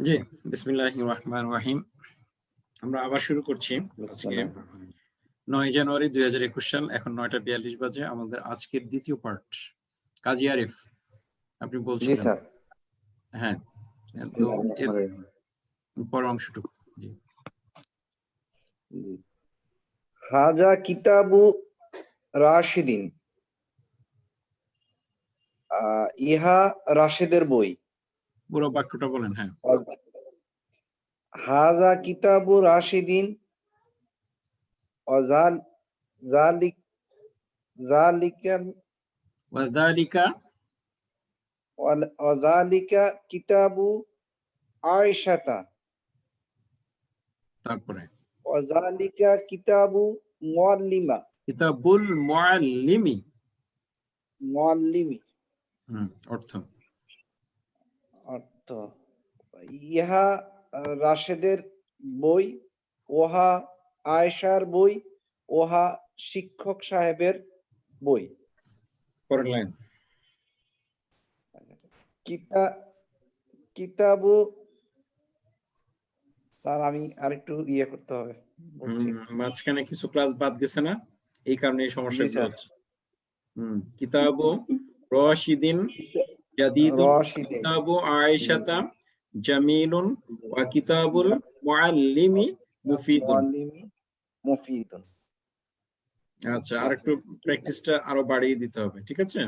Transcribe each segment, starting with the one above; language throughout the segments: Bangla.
জি, বিসমিল্লাহির রহমানির রহিম। আমরা আবার শুরু করছি। আজকে 9 জানুয়ারি 2021 সাল, এখন 9টা 42 বাজে। আমাদের আজকের দ্বিতীয় পার্ট। কাজী আরিফ, আপনি জি বলছিলেন। স্যার। হ্যাঁ, তো এর পরের অংশটুকু। জি। হাজা কিতাবু রাশিদিন, ইহা রাশেদের বই। পুরো বাক্যটা বলেন। হ্যাঁ। হাজা কিতাবু রাশিদিন অজাল জালিক জালিকান ওয়াযালিকা, অজালিকা কিতাবু আয়েশাতা, তারপরে অজালিকা কিতাবু মুআল্লিমা কিতাবুল মুআল্লিমি। মুআল্লিমি অর্থ অর্থ ইহা রাশেদের বই, ওহা আয়েশার বই, ওহা শিক্ষক সাহেবের বই। পরের লাইন। কিতাবু, স্যার আমি আরেকটু করতে হবে বলছি। মাঝখানে কিছু ক্লাস বাদ গেছে না, এই কারণে এই জি সমস্যাগুলো স্যার। হচ্ছে। কিতাবু রাশিদিন জাদীদুন, রশিদিন, কিতাবু আয়েশাতা জামিলুন, ওয়া কিতাবুল মুআল্লিমি মুফিদুন। মুআল্লিমি মুফিদুন। আচ্ছা, আর একটু প্র্যাকটিসটা আরো বাড়িয়ে দিতে হবে, ঠিক আছে?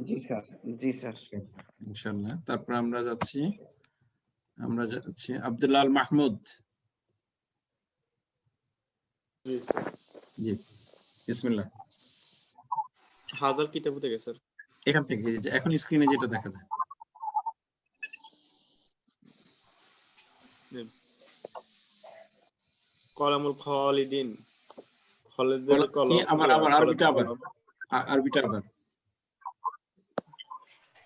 জি স্যার। জি স্যার। ইনশাআল্লাহ। তারপর আমরা যাচ্ছি আব্দুল্লাহ আল মাহমুদ। জি, বিসমিল্লাহ। হাজার কিতাব থেকে স্যার, এখান থেকে এই যে এখন স্ক্রিনে যেটা দেখা যায়। কলামুল খালিদিন, খালিদের কি কলম। আবার আরবিটা আবার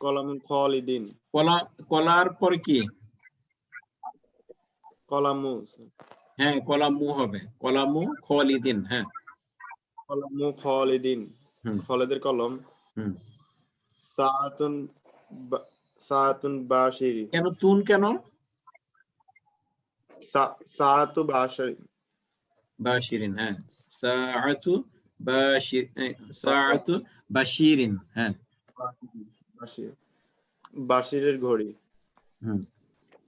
কলামুল খালিদিন, কলার পরে কি? কলামু, হ্যাঁ, কলামু হবে, কলামু খালিদিন। হ্যাঁ, কলামু খালিদিন, খালিদের কলম। সাআতুন সাআতুন বাশিরি, কেন তুন কেন? সাআতু বাশিরি, বাশিরিন। হ্যাঁ, সাআতু বাশিরিন। হ্যাঁ, বাশিরের ঘড়ি।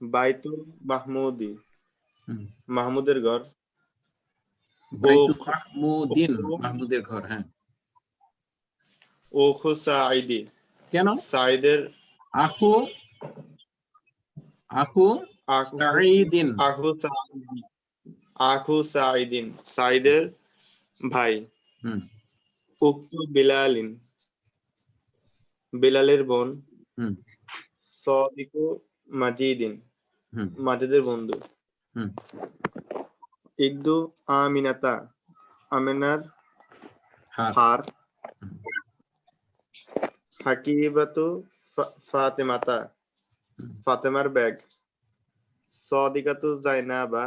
বাইতুল মাহমুদি, মাহমুদের ঘর। বাইতুল মাহমুদিন, মাহমুদের ঘর। হ্যাঁ। ওখু সাঈদি, কেন? সাঈদের আখু সাঈদিন। আখু সাঈদিন, সাঈদের ভাই। উক্তু বিলালিন, বিলালের বোন। সদিকু মাজিদিন, মাজিদের বন্ধু। ইদ্দু আমিনাতা, আমিনার হার। হাকিবাতু ফাতেমাতা, ফাতেমার ব্যাগ। সদিকাতু জাইনাবা,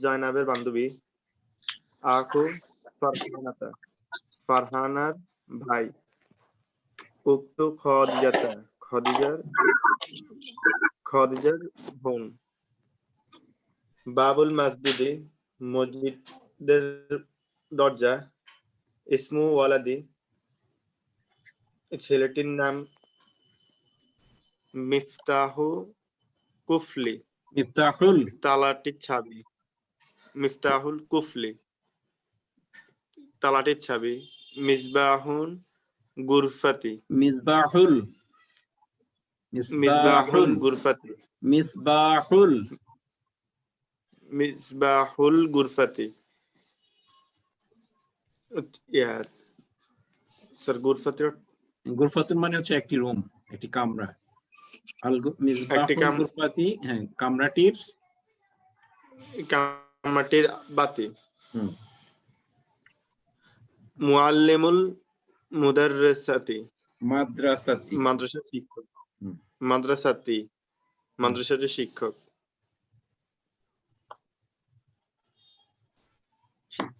জাইনাবের বান্ধবী। আখু ফারহানাতা, ফারহানার ভাই। উক্তু খদিজাতা, খদিজার বোন। বাবুল মসজিদে, মসজিদের দরজা। ইসমু ওয়ালাদি, ছেলেটির নাম। মিফতাহু কুফলি, মিফতাহুল, তালাটির চাবি। মিফতাহুল কুফলি, তালাটির চাবি। মিসবাহুন গুরফাতি, মিসবাহুল গুরফাতি, মিসবাহুল গুরফাতি। স্যার গুরফাতুন মানে হচ্ছে একটি রুম, একটি কামরা। মিসবাহুল গুরফাতি, হ্যাঁ, কামরাটির বাতি। মুআল্লিমুল মুদাররিসাতি, মাদ্রাসার শিক্ষক। মাদ্রাসাটির শিক্ষক।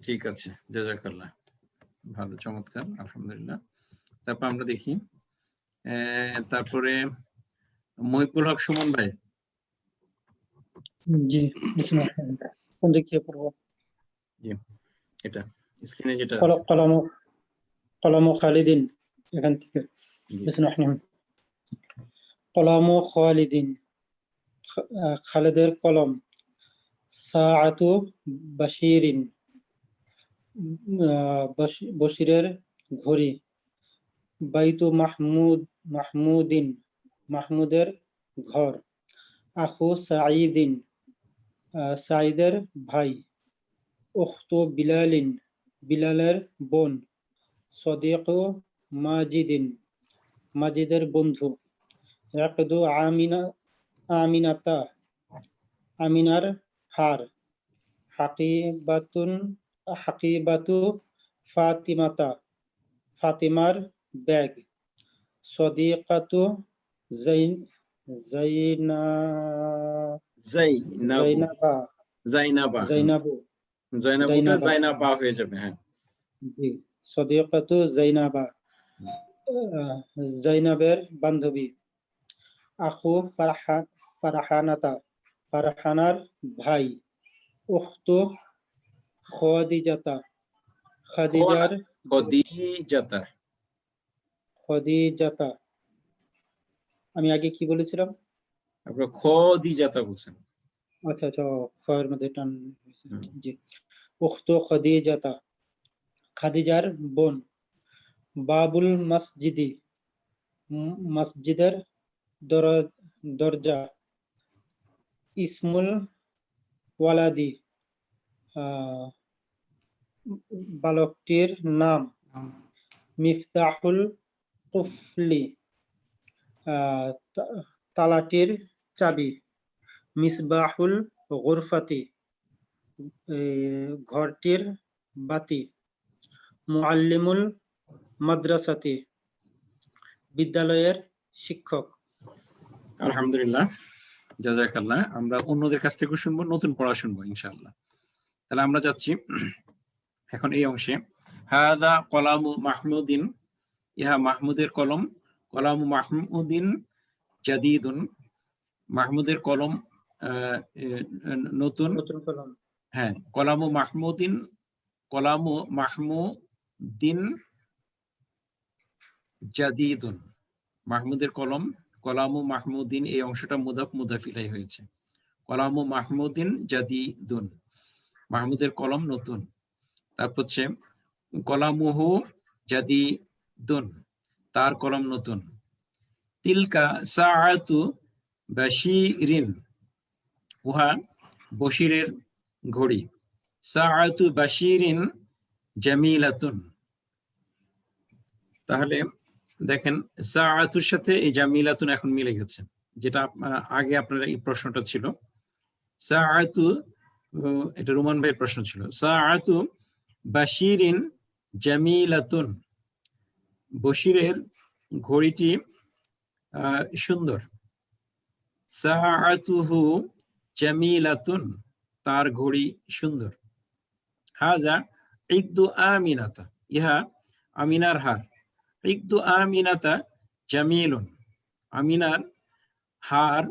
ঠিক আছে, জাযাকাল্লাহ, ভালো, চমৎকার, আলহামদুলিল্লাহ। তারপর আমরা দেখি, তারপরে মহিবুল হক সুমন ভাই। জি বিসমিল্লাহ। কোন দিক থেকে পড়বো? জি এটা স্ক্রিনে যেটা আছে কলম কলম খালিদিন, এখান থেকে। জি। বিসমিল্লাহ। কলম খালিদিন, খালেদের কলম। সাআতু বাশিরিন, বশিরের ঘড়ি। বাইতু মাহমুদিন, মাহমুদের ঘর। আখু সাঈদিন, সাঈদের ভাই। উখতু বিলালিন, বিলালের বোন। সদিকু মাজিদিন, মাজিদের বন্ধু। ইয়াকদু আমিনাতা, আমিনার হার। হাকিবাতু ফাতিমাতা, ফাতিমার ব্যাগ। সদিকাতু জাইনাবু জাইনাবু, জাইনাবুটা জাইনাবা হয়ে যাবে। হ্যাঁ জি। সদিকাতু জাইনাবা, জাইনাবের বান্ধবী। আখু ফারহানাতা, ফারহানার ভাই। উখতু খদিজাতা, খাদিজার খদিজাতা। আমি আগে কি বলেছিলাম? আপনারা খদিজাতা বলছেন। আচ্ছা, খয়ের মধ্যে টান হয়েছে। জি। উখতু খদিজাতা, খাদিজার বোন। বাবুল মসজিদি, মসজিদের দরজা। ইসমুল ওয়ালাদি, বালকটির নাম। মিফতাহুল কুফলি, তালাটির চাবি। মিসবাহুল গুরফাতি, ঘরটির বাতি। মুআল্লিমুল মাদ্রাসাতি, বিদ্যালয়ের শিক্ষক। আলহামদুলিল্লাহ, জাযাকাল্লাহ। আমরা অন্যদের কাছ থেকে শুনবো, নতুন পড়া শুনবো ইনশাআল্লাহ। তাহলে আমরা যাচ্ছি এখন এই অংশে। হাদা কলামু মাহমুদিন, ইহা মাহমুদের কলম। কলামু মাহমুদিন জাদিদুন, মাহমুদের কলম নতুন। কলম। হ্যাঁ, কলামু মাহমুদিন জাদিদুন, মাহমুদের কলম। কলামু মাহমুদিন, এই অংশটা মুদাফ মুদাফ ইলাইহি হয়েছে। কলামু মাহমুদিন জাদিদুন, মাহমুদের কলম নতুন। তারপর হচ্ছে কলামুহু জাদিদুন, তার কলম নতুন। তিলকা সাআতু বাশিরিন, উহা বশিরের ঘড়ি। সাআতু বাশিরিন জামিলাতুন। তাহলে দেখেন সাআতুর সাথে এই জামিলাতুন এখন মিলে গেছে, যেটা আগে আপনারা এই প্রশ্নটা ছিল। সাআতু, এটা রোমান ভাইয়ের প্রশ্ন ছিল। সাআতু বাশিরিন জামিলাতুন, বশিরের ঘড়িটি সুন্দর। সাআতুহু জামিলাতুন, তার ঘড়ি সুন্দর। হাজা ইকদু আমিনাতা, ইহা আমিনার হার। ইকদু আমিনাতা জামিলুন, আমিনার হার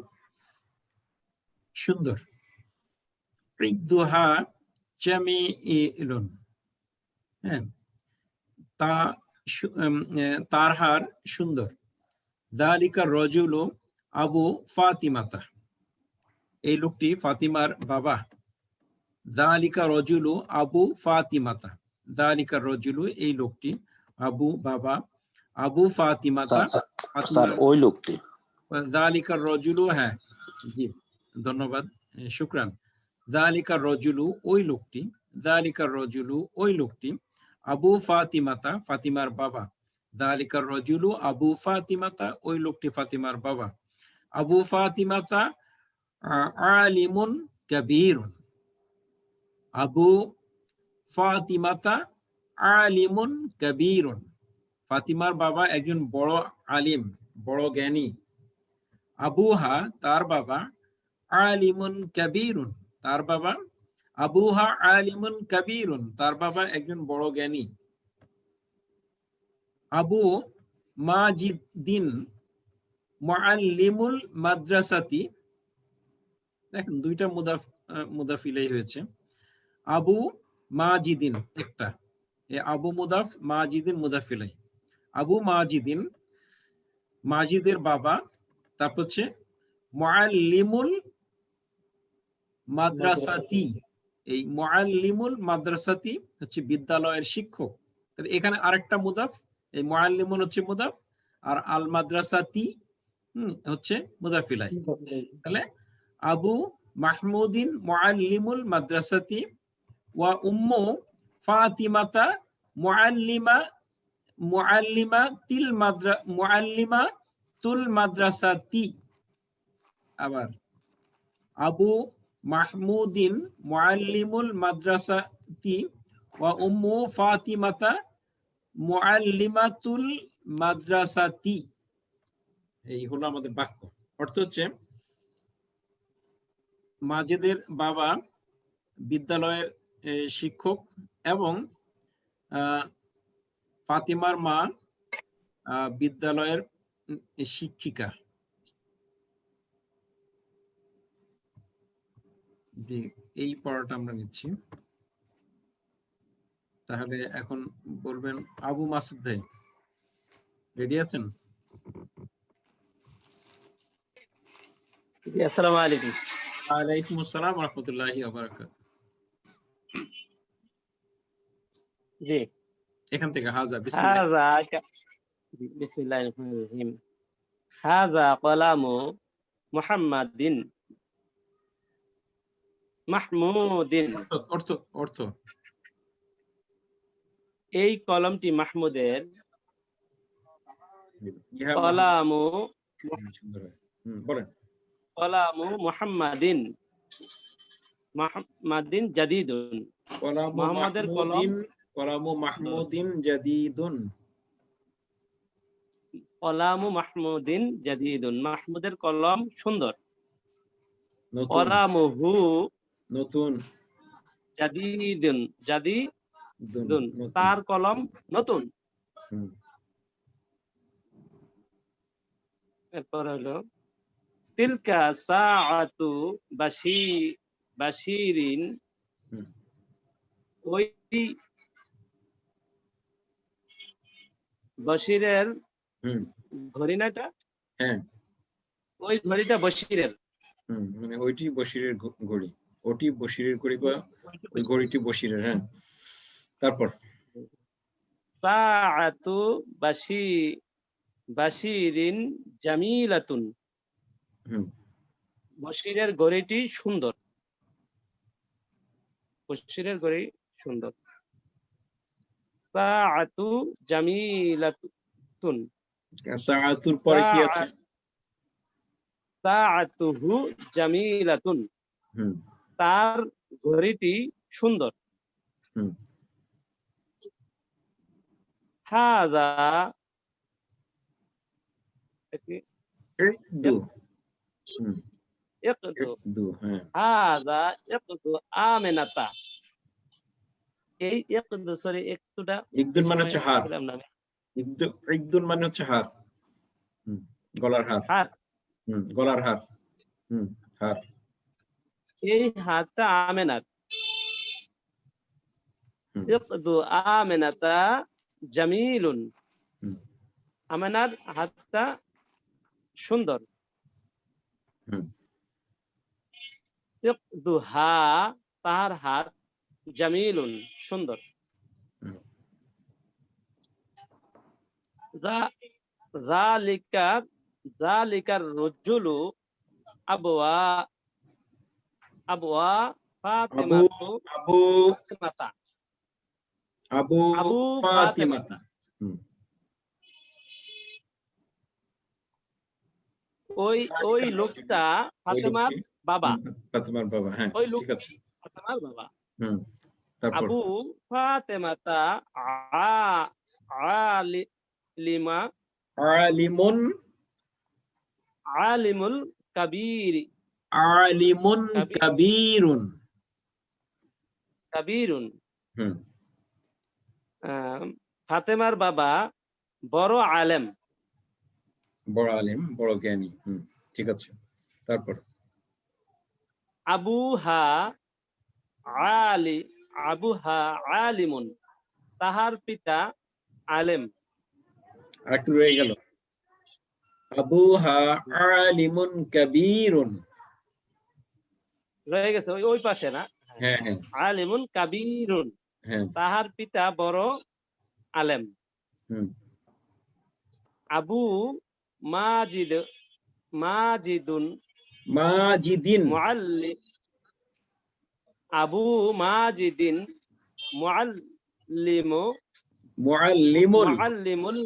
সুন্দর। ইকদুহা জামিলুন, হ্যাঁ, তার হার সুন্দর। যালিকা রজুলু আবু ফাতিমাতা, এই লোকটি ফাতিমার বাবা। যালিকা রজুলু আবু ফাতিমাতা, যালিকা রজুলু, এই লোকটি। আবু বাবা, আবু ফাতিমাতা, স্যার ওই লোকটি। যালিকা রজুলু, হ্যাঁ জি ধন্যবাদ, শুকরান। যালিকা রজুলু, ওই লোকটি। যালিকা রজুলু, ওই লোকটি। আবু ফাতিমাতা, ফাতিমার বাবা। যালিকা রজুলু আবু ফাতিমাতা, ওই লোকটি ফাতিমার বাবা। আবু ফাতিমাতা আলিমুন কাবীরুন, আবু ফাতিমাতা আলিমুন কাবীরুন, ফাতিমার বাবা একজন বড় আলিম, বড় জ্ঞানী। আবুহা, তার বাবা। আলিমুন কাবীরুন, তার বাবা। আবুহা আলিমুন কাবীরুন, তার বাবা একজন বড় জ্ঞানী। আবু মাজিদিন মুআল্লিমুল মাদ্রাসাতি, দেখেন দুইটা মুদাফ ইলাই হয়েছে। আবু মাজিদিন একটা, আবু মুদাফ মাজিদিন মুদাফ ইলাই। আবু মাজিদিন মাজিদের বাবা, তারপর হচ্ছে মুআল্লিমুল মাদ্রাসাতি, এই মুআল্লিমুল মাদ্রাসাতি হচ্ছে বিদ্যালয়ের শিক্ষক। তাহলে এখানে আরেকটা মুদাফ, এই মুআল্লিমুল হচ্ছে মুদাফ আর আল মাদ্রাসাতি হচ্ছে মুদাফ ইলাই। তাহলে আবু মাহমুদিন মুআল্লিমুল মাদ্রাসাতি ওয়া উম্মু ফাতিমাতা মুআল্লিমাতুল মাদ্রাসাতি। আবার আবু মাহমুদিন মুআল্লিমুল মাদ্রাসাতি ওয়া উম্মু ফাতিমাতা মুআল্লিমাতুল মাদ্রাসাতি। এই হলো আমাদের বাক্য। অর্থ হচ্ছে মাজেদের বাবা বিদ্যালয়ের শিক্ষক এবং ফাতিমার মা বিদ্যালয়ের শিক্ষিকা। এই পড়াটা আমরা নিচ্ছি। তাহলে এখন বলবেন আবু মাসুদ ভাই, রেডি আছেন? আসসালামু আলাইকুম। ওয়ালাইকুম আসসালাম ওয়া রাহমাতুল্লাহি ওয়া বারাকাতুহু। জি, এখান থেকে হাজা বিসমিল্লাহির রহমানির রহিম। হাযা কলামু মুহাম্মাদিন মাহমুদিন। অর্থ অর্থ এই কলমটি মাহমুদের। কলামু বলেন। কলামু মুহাম্মাদিন জাদীদুন। মুহাম্মাদের কলম। কলামু মাহমুদিন জাদীদুন। কলামু মাহমুদিন জাদীদুন, মাহমুদের কলম সুন্দর। কলামুহু নতুন। জাদীদুন, তার কলম নতুন। এরপর হলো তিলকা সাআতু বাশিরিন। ওই বশিরের ঘড়ি না এটা? হ্যাঁ, ওই ঘড়িটা বশিরের। মানে ওইটি বশিরের ঘড়ি, ওটি বশিরের ঘড়ি বা ওই ঘড়িটি বশিরের। হ্যাঁ, তারপর সাআতু বাশিরিন জামিলাতুন। বশিরের ঘড়িটি সুন্দর। বশিরের ঘড়ি সুন্দর। সাআতু জামিলাতুন। সাআতুর পরে কি আছে? সাআতুহু জামিলাতুন, তার ঘড়িটি সুন্দর। হাযা ইকদু। হাযা ইকদু আমিনাতা। এই ইকদু, সরি একটুটা, ইকদুন মানে হচ্ছে হার। ইকদুন মানে হচ্ছে হার, গলার হার। গলার হার। হার। এই হাতটা আমেনাত। ইকদু আমিনাতা জামিলুন, আমেনার হাতটা সুন্দর। ইকদুহা, তার হাত, জামিলুন, সুন্দর। যালিকার রাজুলু আবওয়া ফাতিমাতা। আবু ফাতিমাতা। ওই লোকটা ফাতেমার বাবা। ফাতেমার বাবা, হ্যাঁ, ওই লোক ঠিক আছে। ফাতেমার বাবা। তারপর আবু ফাতেমাতা আলিমুল কাবীরুন। ফাতেমার বাবা বড় আলেম। বড় জ্ঞানী। ঠিক আছে, তারপর আবুহা আবুহা আলিমুন, তাহার পিতা আলেম। একটু রয়ে গেল, আবুহা আলিমুন কাবীরুন। রয়ে গেছে ওই পাশে না? হ্যাঁ হ্যাঁ আলিমুন কাবীরুন, হ্যাঁ। তাহার পিতা বড় আলেম। হুম। আবু মাজিদুন মাজিদিন। মুআল্লিম, আবু মাজিদিন মুআল্লিমু মুআল্লিমুল মুআল্লিমুল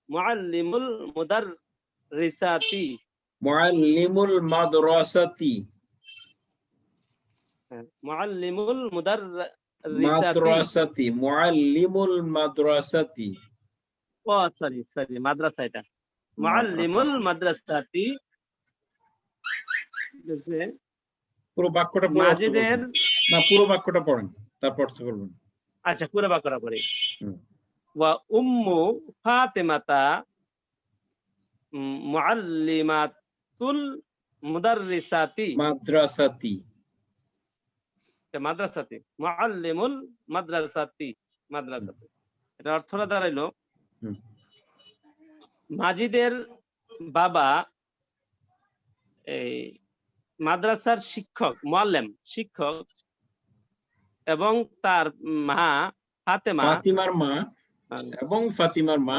মুআল্লিমুল মুদাররিসাতি, মুআল্লিমুল মাদ্রাসাতি। মুআল্লিমুল মুদাররিসাতি, মাদ্রাসাতি, মুআল্লিমুল মাদ্রাসাতি। ও সরি মাদ্রাসা, এটা মুআল্লিমুল মাদ্রাসাতি। পুরো বাক্যটা পড়ে মাজিদের, না, পুরো বাক্যটা পড়েন, তারপর অর্থ বলবেন। আচ্ছা পুরো বাক্যটা পড়ি। হুম। ওয়া উম্মু ফাতিমাতা মুআল্লিমাতুল মুদাররিসাতি, মাদ্রাসাতি। মাদ্রাসাতি, মুআল্লিমুল মাদ্রাসাতি, মাদ্রাসাতি। এটা অর্থটা দাঁড়াইলো, হুম। মাজিদের বাবা এই মাদ্রাসার শিক্ষক, মুআল্লিম শিক্ষক, এবং তার মা ফাতেমা, ফাতিমার মা এবং ফাতিমার মা,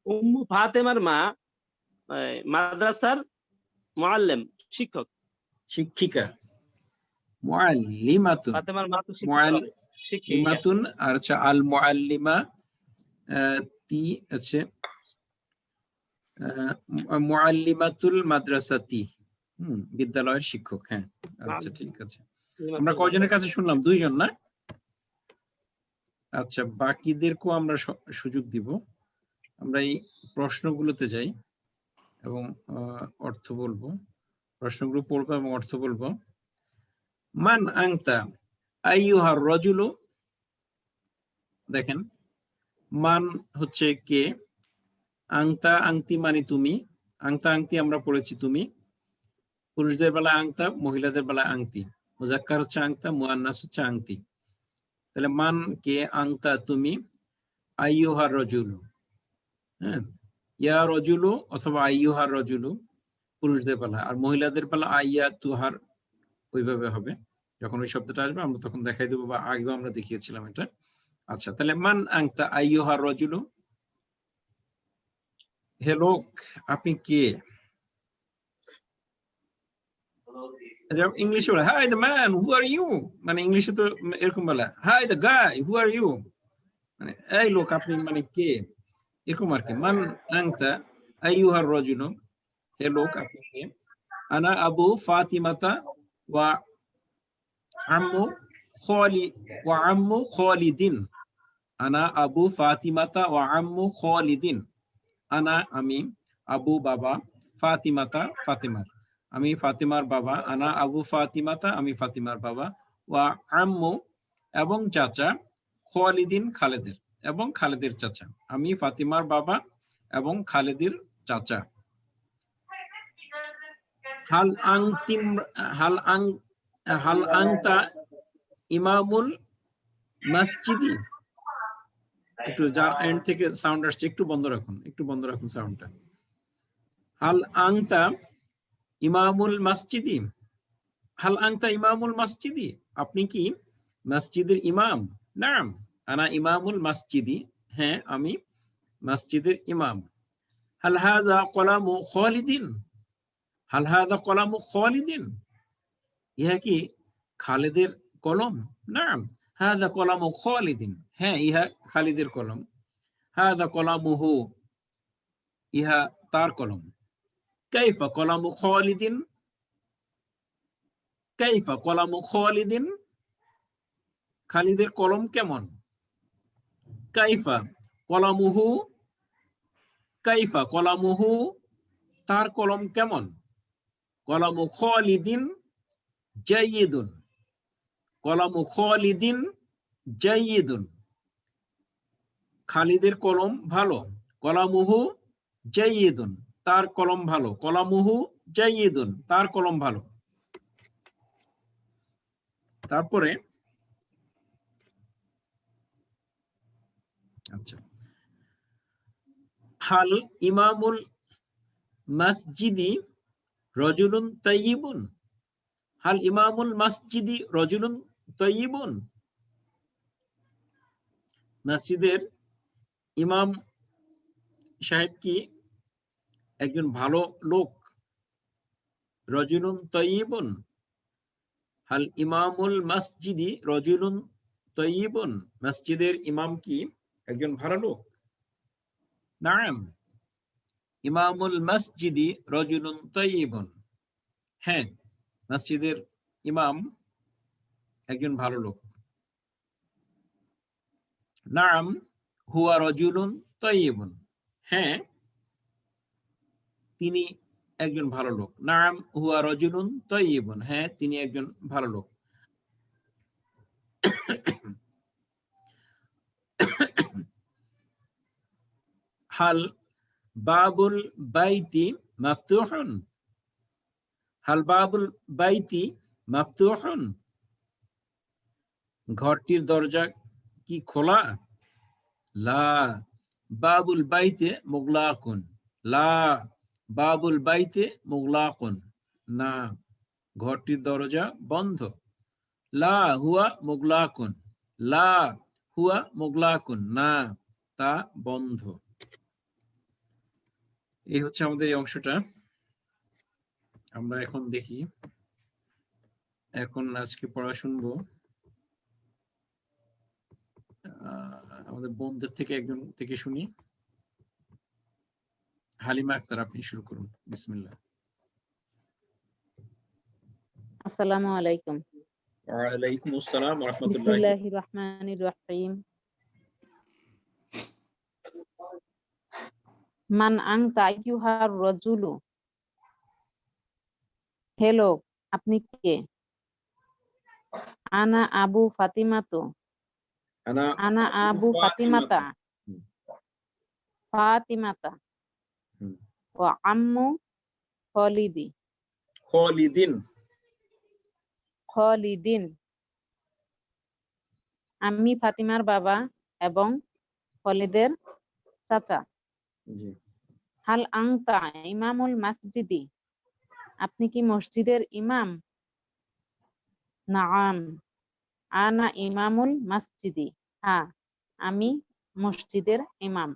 উম্মু ফাতেমার মা মাদ্রাসার মুআল্লিম শিক্ষক, শিক্ষিকা। মুআল্লিমাতুন, ফাতেমার মা তো শিক্ষিকা। মুআল্লিমাতুন আর হচ্ছে আল মুআল্লিমা তি আছে মুআল্লিমাতুল মাদ্রাসাতি, বিদ্যালয়ের শিক্ষক। হ্যাঁ আচ্ছা ঠিক আছে। আমরা কয়জনের কাছে শুনলাম? 2 জন না? আচ্ছা, বাকিদেরকেও আমরা সুযোগ দিব। আমরা এই প্রশ্নগুলোতে যাই এবং অর্থ বলবো, প্রশ্নগুলো পড়বো এবং অর্থ বলবো। মান আনতা আইয়ুহার রাজুলু। দেখেন, মান হচ্ছে কে, আংতা আংতি মানে তুমি, আংতা আংতি আমরা পড়েছি তুমি। পুরুষদের বেলায় আংতা, মহিলাদের বেলায় আংতি। মুজাক্কার হচ্ছে আংতা, মুআন্নাস হচ্ছে আংতি। তাহলে মান কে, আংতা তুমি, আইয়ুহার রাজুলু, হ্যাঁ, ইয়া রাজুলু অথবা আইয়ুহার রাজুলু পুরুষদের বেলা, আর মহিলাদের বেলা আইয়া তুহার, ওইভাবে হবে। যখন ওই শব্দটা আসবে আমরা তখন দেখাই দেবো, বা আগেও আমরা দেখিয়েছিলাম এটা। আচ্ছা, তাহলে মান আংতা আইয়ুহার রাজুলু, হে লোক আপনি কে। ইংলিশে বলে hi the man who are you, মানে ইংলিশে তো এরকম বলে hi the guy who are you, মানে এই লোক আপনি মানে কে, এরকম আর কি। মান আনতা আইয়ুহার রাজুলু, হে লোক আপনি কে। আনা আবু ফাতিমাতা ওয়া আম্মু খালিদিন। আনা আবু ফাতিমাতা ওয়া আম্মু খালিদিন। আনা আমি, আবু বাবা, ফাতিমাতা ফাতিমার, আমি ফাতিমার বাবা। আনা আবু ফাতিমাতা আমি ফাতিমার বাবা। ওয়া আম্মু এবং চাচা, খালিদিন খালেদের, এবং খালেদের চাচা। আমি ফাতিমার বাবা এবং খালেদের চাচা। হাল আংতা ইমামুল মসজিদি। একটু যার এন্ড থেকে সাউন্ড আসছে একটু বন্ধ রাখুন সাউন্ডটা। হাল আংতা ইমামুল মসজিদি, হাল আংতা ইমামুল মসজিদি, আপনি কি মসজিদের ইমাম? নাম আনা ইমামুল মসজিদি, হ্যাঁ আমি মসজিদের ইমাম। হাল হাযা কলামু খালিদিন, হাল হাযা কলামু খালিদিন, ইহা কি খালিদের কলম? নাম হাযা কলামু খালিদিন, হ্যাঁ ইহা খালিদের কলম। হাযা কলামুহু, ইহা তার কলম। কাইফা কলামু খালিদিন, কাইফা কলামু খালিদিন, খালিদের কলম কেমন? কাইফা কলামুহু, কাইফা কলামুহু, তার কলম কেমন? কলামু খালিদিন জাইয়িদুন, কলামু খালিদিন জাইয়িদুন, খালিদের কলম ভালো। কলামুহু জাইয়িদুন, তার কলম ভালো। কলামুহু জাইয়িদুন, তার কলম ভালো। তারপরে আচ্ছা, হাল ইমামুল মসজিদি রজুলুন তাইয়িবুন, হাল ইমামুল মসজিদি রজুলুন তাইয়িবুন, মসজিদের ইমাম সাহেব কি একজন ভালো লোক? রজুলুন তাইয়িবুন, হাল ইমামুল মসজিদি রজুলুন তাইয়িবুন, মসজিদের ইমাম কি একজন ভালো লোক? নাম ইমামুল মসজিদি রজুলুন তাইয়িবুন, হ্যাঁ মসজিদের ইমাম একজন ভালো লোক। নাম হুয়া রজুলুন তাইয়িবুন, হ্যাঁ তিনি একজন ভালো লোক। নাম হুয়া রজুলুন তাইয়িবুন, হ্যাঁ তিনি একজন ভালো লোক। হাল বাবুল বাইতি মাফতুহুন, হাল বাবুল বাইতি মাফতুহুন, ঘরটির দরজা কি খোলা? লা বাবুল বাইতে মুগলাকুন, লা বাবুল বাইতে মুগলাকুন, না ঘরটির দরজা বন্ধ। লা হুয়া মুগলাকুন, লা হুয়া মুগলাকুন, না তা বন্ধ। এই হচ্ছে আমাদের এই অংশটা। আমরা এখন দেখি, এখন আজকে পড়া শুনবো আমাদের বোনদের থেকে একজন থেকে শুনি। হালিমা আক্তার, আপনি শুরু করুন, বিসমিল্লাহ। আসসালামু আলাইকুম। ওয়ালাইকুম আসসালাম ওয়া রাহমাতুল্লাহি। বিসমিল্লাহির রহমানির রহিম। মান আনতা আইয়ুহার রাজুলু, হে লোক আপনি কে? আনা আবু ফাতিমাতু, আনা আবু ফাতিমাতা, ফাতিমাতা ওয়া আম্মু খালিদি, খালিদিন, খালিদিন, আমি ফাতিমার বাবা এবং খালিদের চাচা। জি। হাল আনতা ইমামুল মসজিদি, আপনি কি মসজিদের ইমাম? নাআম আনা ইমামুল মসজিদি, হ্যাঁ আমি মসজিদের ইমাম।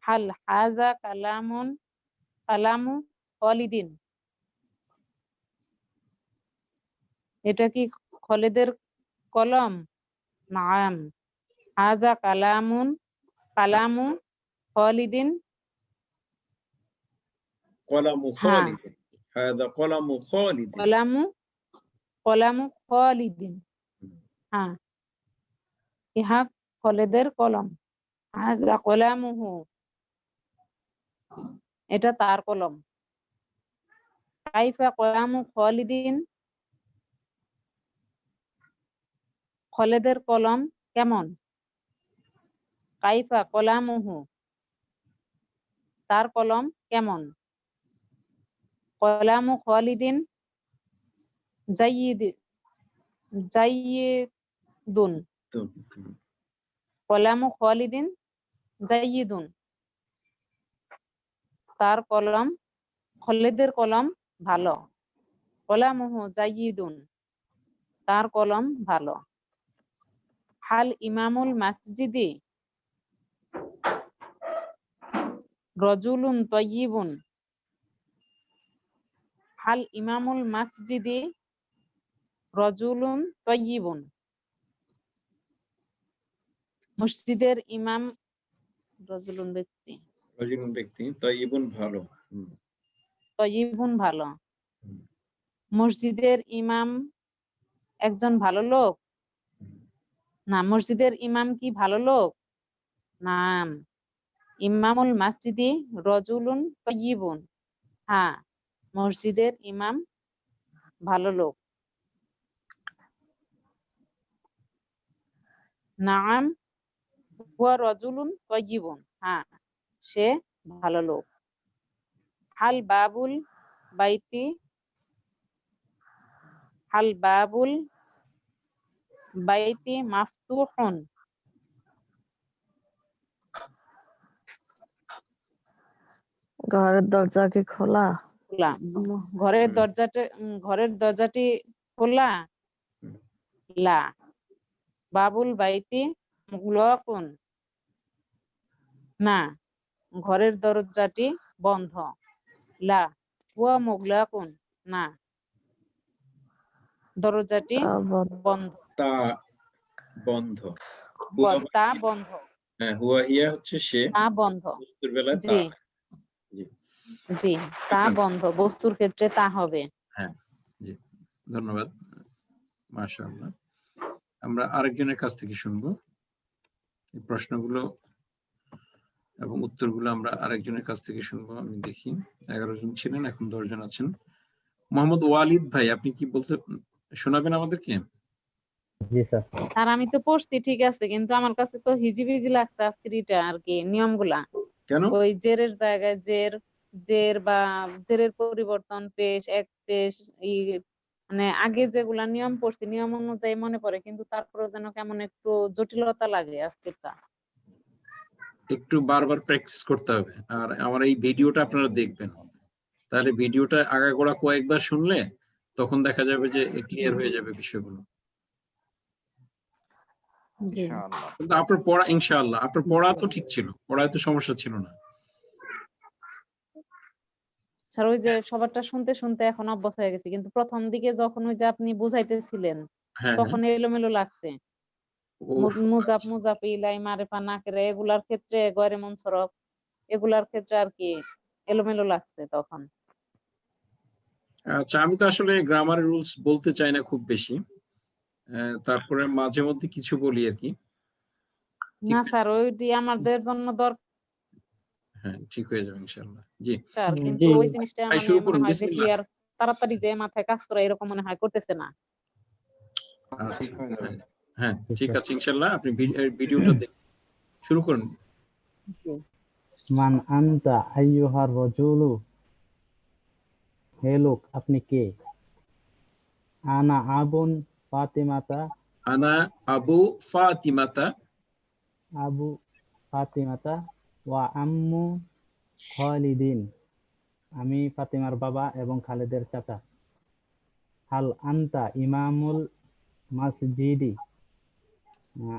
হাল হাযা কালামু খালিদিন, এটা কি খালিদের কলম? নাআম হাযা কালামু খালিদিন, কলামু হ্যাঁ খালিদিন, হাযা কলামু খালিদিন, কলামু খালিদিন, হ্যাঁ ইহা খালিদের কলম। হাযা কলামুহু, এটা তার কলম। কাইফা কলামু খালিদিন, খালিদের কলম কেমন? কাইফা কলামুহু, তার কলম কেমন? কলামু খালিদিন জাইয়িদুন, কলামু খালিদিন জাইয়িদুন, তার কলম খালিদের কলম ভালো। কলামুহু জাইয়িদুন, তার কলম ভালো। হাল ইমামুল মসজিদি রাজুলুন তাইয়িবুন, হাল ইমামুল মসজিদি রাজুলুন তাইয়িবুন, মসজিদের ইমাম রাজুলুন ব্যক্তি, রাজুলুন ব্যক্তি, তাইয়িবুন ভালো, তাইয়িবুন ভালো, মসজিদের ইমাম একজন ভালো লোক? না মসজিদের ইমাম কি ভালো লোক? নাম ইমামুল মসজিদি রাজুলুন তাইয়িবুন, হ্যাঁ মসজিদের ইমাম ভালো লোক। নাম হুয়া রাজুলুন তাইয়িবুন, হ্যাঁ সে ভালো লোক। হাল বাবুল বাইতি হাল বাবুল বাইতি মাফতুহুন, ঘরের দরজা কি খোলা? খোলা। ঘরের দরজাটি খোলা। লা। বাবুল বাইতি মুগলাকুন, না, ঘরের দরজাটি বন্ধ। লা হুয়া মুগলাকুন, না, দরজাটি তা বন্ধ। বন্ধ। তা বন্ধ। হুয়া তা বন্ধ, হ্যাঁ, হুয়া হিয়া হচ্ছে সে, তা বন্ধ। বস্তুর বেলায় তা। জি জি জি, তা বন্ধ, বস্তুর ক্ষেত্রে তা হবে। হ্যাঁ, জি, ধন্যবাদ। মাশাআল্লাহ। আমরা আরেকজনের কাছ থেকে শুনবো এই প্রশ্নগুলো এবং উত্তরগুলো। আমরা আরেকজনের কাছ থেকে শুনবো। আমি দেখি 11 জন ছিলেন, এখন 10 জন আছেন। মোহাম্মদ ওয়ালিদ ভাই, আপনি কি বলতে শোনাবেন আমাদেরকে? জি স্যার। আর আমি তো পড়ছি ঠিক আছে, কিন্তু আমার কাছে তো হিজিবিজি লাগছে আজকের এটা আর কি নিয়মগুলা। কেন? ওই জেরের জায়গায় জের বা জেরের পরিবর্তন পেশ, এক পেশ, মানে আগে যেগুলা নিয়ম পড়ছি নিয়ম অনুযায়ী মনে পড়ে, কিন্তু তারপরে যেন কেমন একটু জটিলতা লাগে আজকেরটা। একটু বারবার প্র্যাকটিস করতে হবে। আর আমার এই ভিডিওটা আপনারা দেখবেন, তাহলে ভিডিওটা আগাগোড়া কয়েকবার শুনলে তখন দেখা যাবে যে ক্লিয়ার হয়ে যাবে বিষয়গুলো। জি ইনশাআল্লাহ। কিন্তু আপনার পড়া, ইনশাআল্লাহ আপনার পড়া তো ঠিক ছিল, পড়ায় তো সমস্যা ছিল না। স্যার, ওই যে সবারটা শুনতে শুনতে এখন অভ্যাস হয়ে গেছে, কিন্তু প্রথম দিকে যখন ওই যে আপনি বুঝাইতেছিলেন হ্যাঁ হ্যাঁ। তখন এলোমেলো লাগছে। উফ, মুজাফ মুজাফ ইলাই মারেফা নাকেরা এগুলার ক্ষেত্রে গয়রে মুনসরফ এগুলার ক্ষেত্রে আর কি এলোমেলো লাগছে তখন। আচ্ছা, আমি তো আসলে গ্রামার রুলস বলতে চাই না খুব বেশি, তারপরে মাঝে মধ্যে কিছু বলি আর কি। না স্যার, ওইটি আমাদের জন্য দরকার, হ্যাঁ, ঠিক হয়ে যাবে ইনশাআল্লাহ। জি কিন্তু জি ওই জিনিসটা ভাই, মানে শুরু মনে করুন, হয় যে বিসমিল্লাহ। ক্লিয়ার তাড়াতাড়ি যে মাথায় কাজ করে এরকম মনে হয় করতেছে না। আচ্ছা, হয়ে যাবে। হ্যাঁ হ্যাঁ, জি ঠিক স্যার। আছে ইনশাআল্লাহ। আপনি ভিডিওটা দেখুন, শুরু করুন। জি। মান আনতা আইয়ুহার রাজুলু, হে লোক আপনি কে? আনা আবুন ফাতিমাতা, আনা আবু ফাতিমাতা, আবু ফাতিমাতা ওয়া আম্মু খালিদিন, আমি ফাতিমার বাবা এবং খালেদের চাচা। হাল আনতা ইমামুল মসজিদি,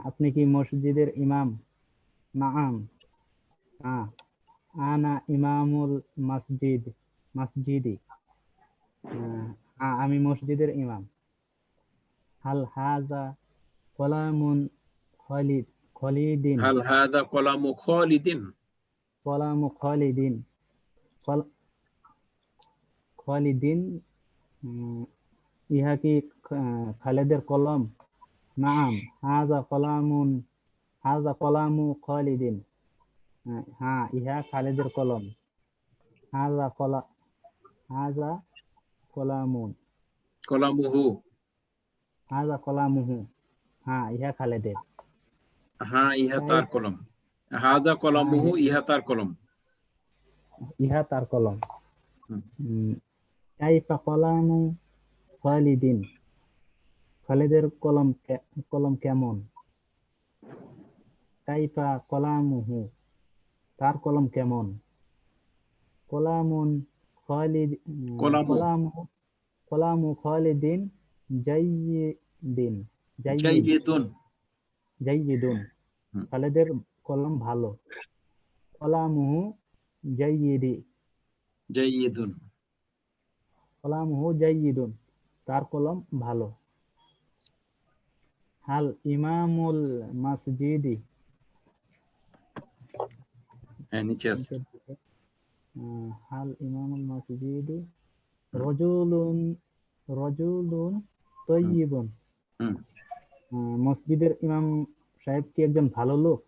আপনি কি মসজিদের ইমাম? নাআম, হ্যাঁ। আনা ইমামুল মসজিদি, আমি মসজিদের ইমাম। হাল হাজা কলামুন খলিদিন, হাল হাযা কলামু খালিদিন, কলামু খলিদিন, খলিদিন, ইহা কি খালেদের কলম? নাআম, হাজা কলামু খলিদিন, হ্যাঁ ইহা খালেদের কলম। হাজা কলামুন, কলামুহু, হাজা কলামুহু, হ্যাঁ ইহা খালেদের। হ্যাঁ ইহা তার কাইফ, কলম। হাযা হ্যাঁ কলামুহু, ইহা তার কলম। ইহা তার কলম। হুম। কাইফা কলামু খালিদিন, খালিদের কলম কেমন? কাইফা কলামুহু, তার কলম কেমন? কলামুন খালিদ, কলামু কলামু খালিদিন জাইয়িদিন, জাইয়িদুন। জাইয়িদুন, হুম। খালিদের কলম ভালো। কলামুহু জাইয়িদুন। জাইয়িদুন, তার কলম ভালো। হাল ইমামুল মসজিদি, হ্যাঁ, নিচে আছে। হাল ইমামুল মসজিদি রজুলুন তয়্যিবুন, হুম। মসজিদের ইমাম সাহেব কি একজন ভালো লোক?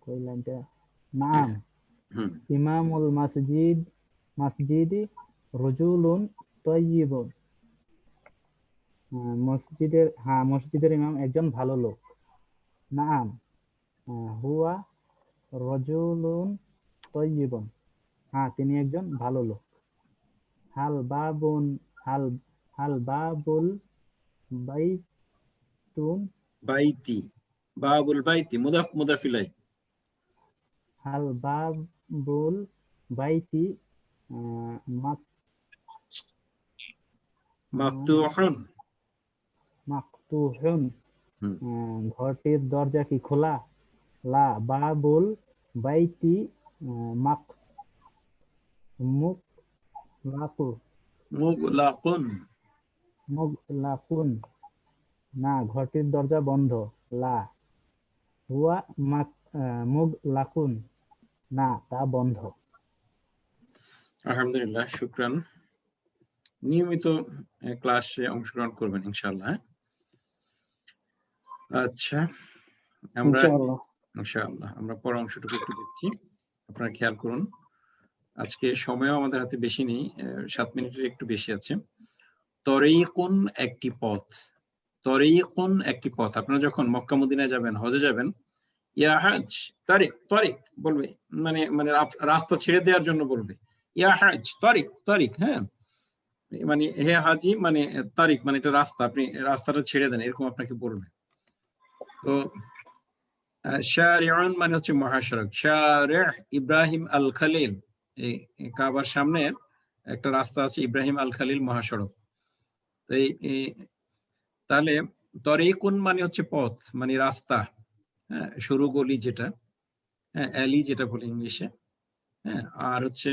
কই লাইনটা? নাম, হুম। ইমামুল মসজিদি রজুলুন তয়্যিবুন, মসজিদের ইমাম একজন ভালো লোক। নাম, হুয়া রজুলুন তয়্যিবুন, হ্যাঁ তিনি একজন ভালো লোক। হাল বাবুন হাল হাল বাবুল বাইতুন বাইতি, বাবুল বাইতি মুদাফ মুদাফ ইলাইহি, হাল বাবুল বাইতি মাফতুহুন, মাকতুহুন, হুম। ঘরটির দরজা কি খোলা? লা বাবুল বাইতি মুগলাকু, মুগলাকুন, মুগলাকুন, না ঘরটির দরজা বন্ধ। লা হুয়া মুগলাকুন, না তা বন্ধ। আলহামদুলিল্লাহ, শুকরান। নিয়মিত ক্লাসে অংশগ্রহণ করবেন ইনশাআল্লাহ। আচ্ছা, আমরা ইনশাআল্লাহ আমরা পরের অংশটুকু একটু দেখছি, আপনারা খেয়াল করুন। আজকে সময়ও আমাদের হাতে বেশি নেই, 7 মিনিটের একটু বেশি আছে। তরিকুন একটি পথ, তরিকুন একটি পথ। আপনারা যখন মক্কা মদিনায় যাবেন, হজে যাবেন, ইয়া হাজ তারিক, তারিক বলবে, মানে মানে রাস্তা ছেড়ে দেওয়ার জন্য বলবে ইয়া হাজ তারিক, তারিক, হ্যাঁ, মানে হে হাজি, মানে তারিক মানে এটা রাস্তা, আপনি রাস্তাটা ছেড়ে দেন, এরকম আপনাকে বলবে। তো শারিউন মানে হচ্ছে মহাসড়ক। শারিউ ইব্রাহিম আল খলিল, এই কাবার সামনে একটা রাস্তা আছে, ইব্রাহিম আল খলিল মহাসড়ক। তো তাহলে তরিকুন মানে হচ্ছে পথ, মানে রাস্তা, হ্যাঁ, সরু গলি যেটা, হ্যাঁ, অ্যালি যেটা বলে ইংলিশে, হ্যাঁ, আর হচ্ছে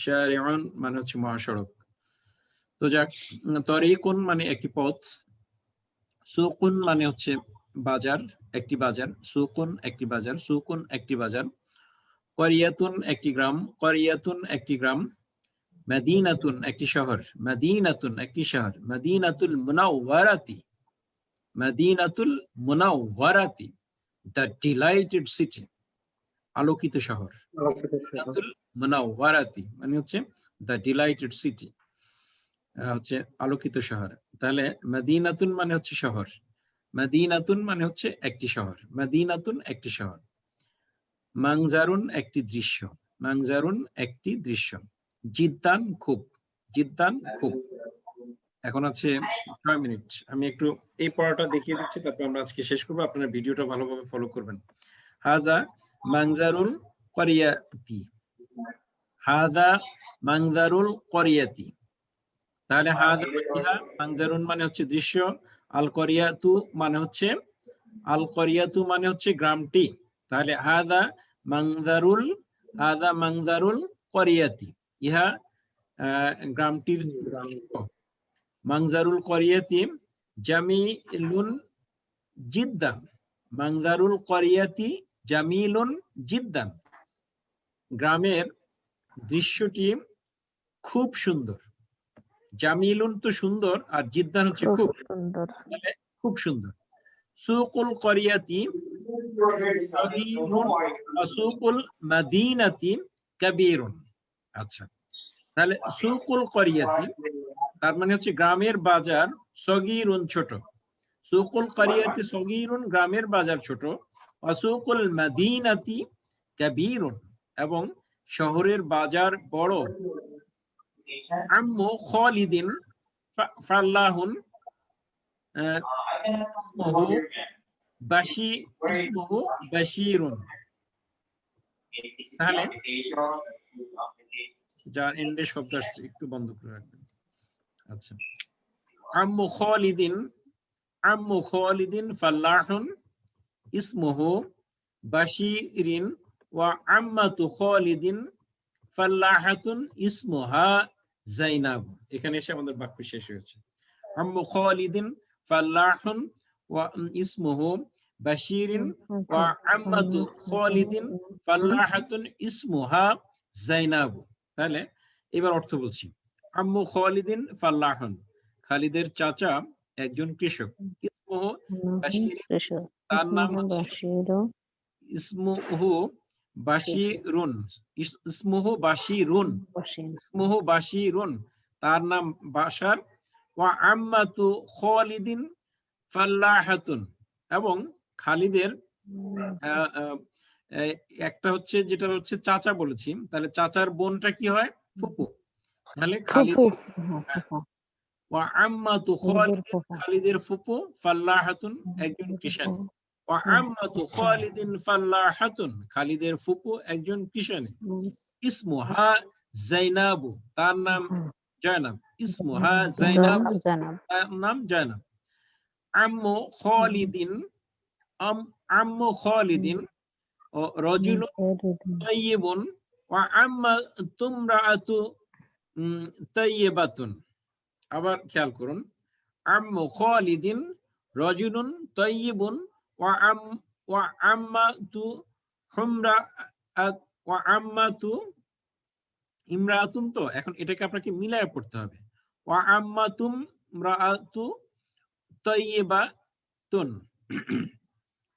শারিউন মানে হচ্ছে মহাসড়ক। তো যাক, তরিকুন মানে একটি পথ, সুকুন মানে হচ্ছে বাজার, একটি বাজার, সুকুন একটি বাজার, সুকুন একটি বাজার, করিয়াতুন একটি গ্রাম, করিয়াতুন একটি গ্রাম, মাদিনাতুন একটি শহর, মাদিনাতুন একটি শহর, মাদিনাতুল মুনাওয়ারাতি, মাদিনাতুল মুনাওয়ারাতি, দ্য ডিলাইটেড সিটি, আলোকিত শহর। মাদিনাতুল মুনাওয়ারাতি মানে হচ্ছে দ্য ডিলাইটেড সিটি, হচ্ছে আলোকিত শহর। তাহলে মাদিনাতুন মানে হচ্ছে শহর, মাদিনাতুন মানে হচ্ছে একটি শহর, মাদিনাতুন একটি শহর। মাংজারুন একটি দৃশ্য, মাংজারুন একটি দৃশ্য। জিদ্দান খুব, জিদ্দান খুব। এখন আছে 6 মিনিট, আমি একটু এই পড়াটা দেখিয়ে দিচ্ছি, তারপর আমরা আজকে শেষ করবো। আপনারা ভিডিওটা ভালোভাবে ফলো করবেন। হাজা মাংজারুল করিয়াতি, হাজা মাংজারুল করিয়াতি। তাহলে হাজা মাংজারুন মানে হচ্ছে দৃশ্য, আল করিয়াতু মানে হচ্ছে, আল করিয়াতু মানে হচ্ছে গ্রামটি। তাহলে হাজা মাংজারুল করিয়াতি, ইহা গ্রামটির মাংজারুল করিয়াতি জামিলুন জিদ্দান, মাংজারুল করিয়াতি জামিলুন জিদ্দান, গ্রামের দৃশ্যটি খুব সুন্দর। জামিলুন তো সুন্দর, আর জিদ্দান হচ্ছে খুব সুন্দর, খুব সুন্দর। সুকুল করিয়াতি সগীরুন ওয়া সুকুল মাদিনাতি কাবীরুন। আচ্ছা, তাহলে সুকুল করিয়াতি তার মানে হচ্ছে গ্রামের বাজার, সগীরুন ছোট, সুকুল করিয়াতি সগীরুন গ্রামের বাজার ছোট, ওয়া সুকুল মাদিনাতি কাবীরুন এবং শহরের বাজার বড়। আম্মু খালিদিন ফাল্লাহুন ইসমুহু বাশীরুন। তাহলে যার এন্ডে শব্দ আসছে একটু বন্ধ করে রাখবেন। আচ্ছা, আম্মু খালিদিন ফাল্লাহুন ইসমুহু বাশীরিন ওয়া আম্মাতু খালিদিন ফাল্লাহাতুন ইসমুহা যায়নাব। এখানে এসে আমাদের বাক্য শেষ হয়েছে। আম্মু খালিদিন ফাল্লাহুন ওয়া ইসমুহু বাশীরিন ওয়া আম্মাতু খালিদিন ফাল্লাহাতুন ইসমুহা যায়নাব। তাহলে এবার অর্থ বলছি। আম্মু খালিদিন ফাল্লাহুন, খালিদের চাচা একজন কৃষক। ইসমুহু বাশীরিন, তার নাম হচ্ছে ইসমুহু বাশীরুন, ইসমুহু বাশীরুন, ইসমুহু বাশীরুন, তার নাম বাশার। ওয়া আম্মাতু খালিদিন ফাল্লাহাতুন, এবং খালিদের একটা হচ্ছে, যেটা হচ্ছে চাচা বলেছি, তাহলে চাচার বোনটা কি হয়? ফুপু। তাহলে খালিদ ওয়া আম্মাতু খালিদিন খালিদের ফুপু ফাল্লাহাতুন একজন কৃষানী ওয়া আম্মাতু খালিদিন ফাল্লাহাতুন খালিদের ফুপু একজন কৃষানী ইসমুহা জাইনাবু তার নাম জায়নাব ইসমুহা জাইনাব তার নাম জায়নাব আম্মু খালিদিন আম্মু খালিদিন রাজুলুন তাইয়িবুন ওয়া আম্মাতুম রাআতু তাইয়িবাতুন আবার খেয়াল করুন আম্মু খালিদিন রাজুলুন তাইয়িবুন ওয়া আম্মাতু হুমরাআত ওয়া আম্মাতু ইমরাতুন তো এখন এটাকে আপনাকে মিলায়ে পড়তে হবে ওয়া আম্মাতুম রাআতু তাইয়িবাতুন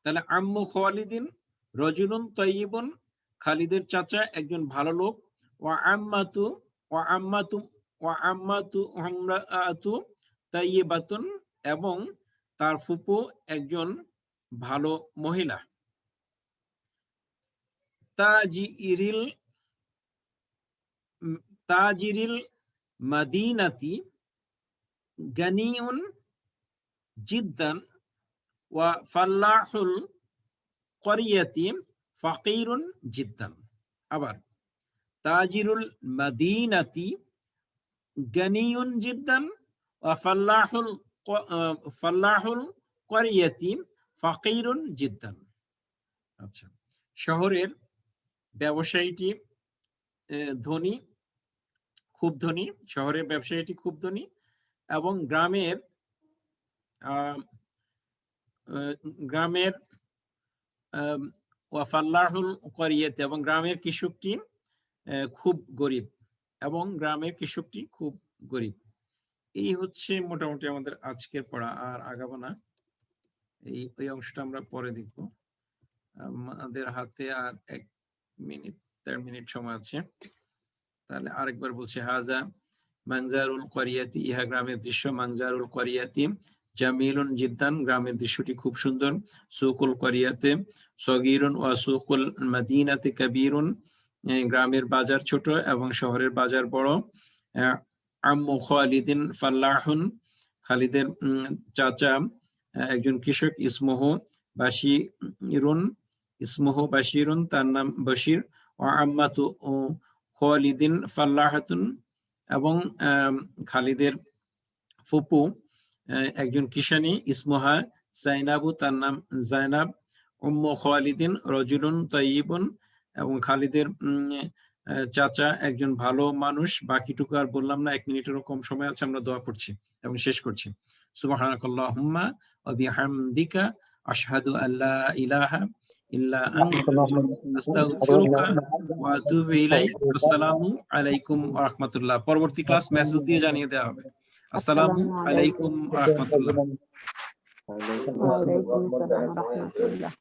তাহলে আম্মু খালিদিন রাজুলুন তাইয়িবুন খালিদের চাচা একজন ভালো লোক ওয়া আম্মাতু হুমরাআতু তাইয়িবাতুন এবং তার ফুপু একজন ভালো মহিলা তাজিরিল মাদিনাতি গানিউন জিদ্দান ওয়া ফাল্লাহুল ক্বরিয়াতি ফাকিরুন জিদ্দান আবার তাজিরুল মাদিনাতি গানিউন জিদ্দান ওয়া ফাল্লাহুল ক্বরিয়াতি ফাকিরুন জিদ্দান আচ্ছা শহরের ব্যবসায়ীটি ধনী খুব ধনী শহরের ব্যবসায়ীটি খুব ধনী এবং গ্রামের ওয়াফাল্লাহুল ক্বরিয়াতি এবং গ্রামের কৃষকটি খুব গরিব এবং গ্রামের কৃষকটি খুব গরিব এই হচ্ছে মোটামুটি আমাদের আজকের পড়া আর আগাবো না এই অংশটা আমরা পরে দেখব আমাদের হাতে আর 1 মিনিট সময় আছে তাহলে আরেকবার বলছি হাজা মানজারুল ক্বরিয়াতি ইহা গ্রামের দৃশ্য মানজারুল ক্বরিয়াতি জামিলুন জিদ্দান গ্রামের দৃশ্যটি খুব সুন্দর সুকুল ক্বরিয়াতে সগীরুন ওয়া সুকুল মাদিনাতি কাবীরুন গ্রামের বাজার ছোট এবং শহরের বাজার বড় আম্মু খালিদিন ফাল্লাহুন খালিদের চাচা একজন কৃষক ইসমুহু বাশিরুন তার নাম বশির ওয়া আম্মাতু খালিদিন ফাল্লাহাতুন এবং খালিদের ফুপু একজন কৃষানী ইসমুহা জাইনাবু তার নাম জাইনাব উম্মু খালিদিন রাজুলুন তাইয়িবুন এবং খালিদের চাচা একজন ভালো মানুষ বাকিটুকু আর বললাম না 1 মিনিটেরও কম সময় আছে আমরা দোয়া পড়ছি এবং শেষ করছি সুবহানাকাল্লাহুম্মা ওয়া বিহামদিকা আশহাদু আল্লা ইলাহা ইল্লা আনতা আস্তাগফিরুকা ওয়া আতুবু ইলাইক আসসালামু আলাইকুম ওয়া রাহমাতুল্লাহ পরবর্তী ক্লাস মেসেজ দিয়ে জানিয়ে দেওয়া হবে আসসালামু আলাইকুম ওয়া রাহমাতুল্লাহ ওয়া আলাইকুম আসসালাম ওয়া রাহমাতুল্লাহ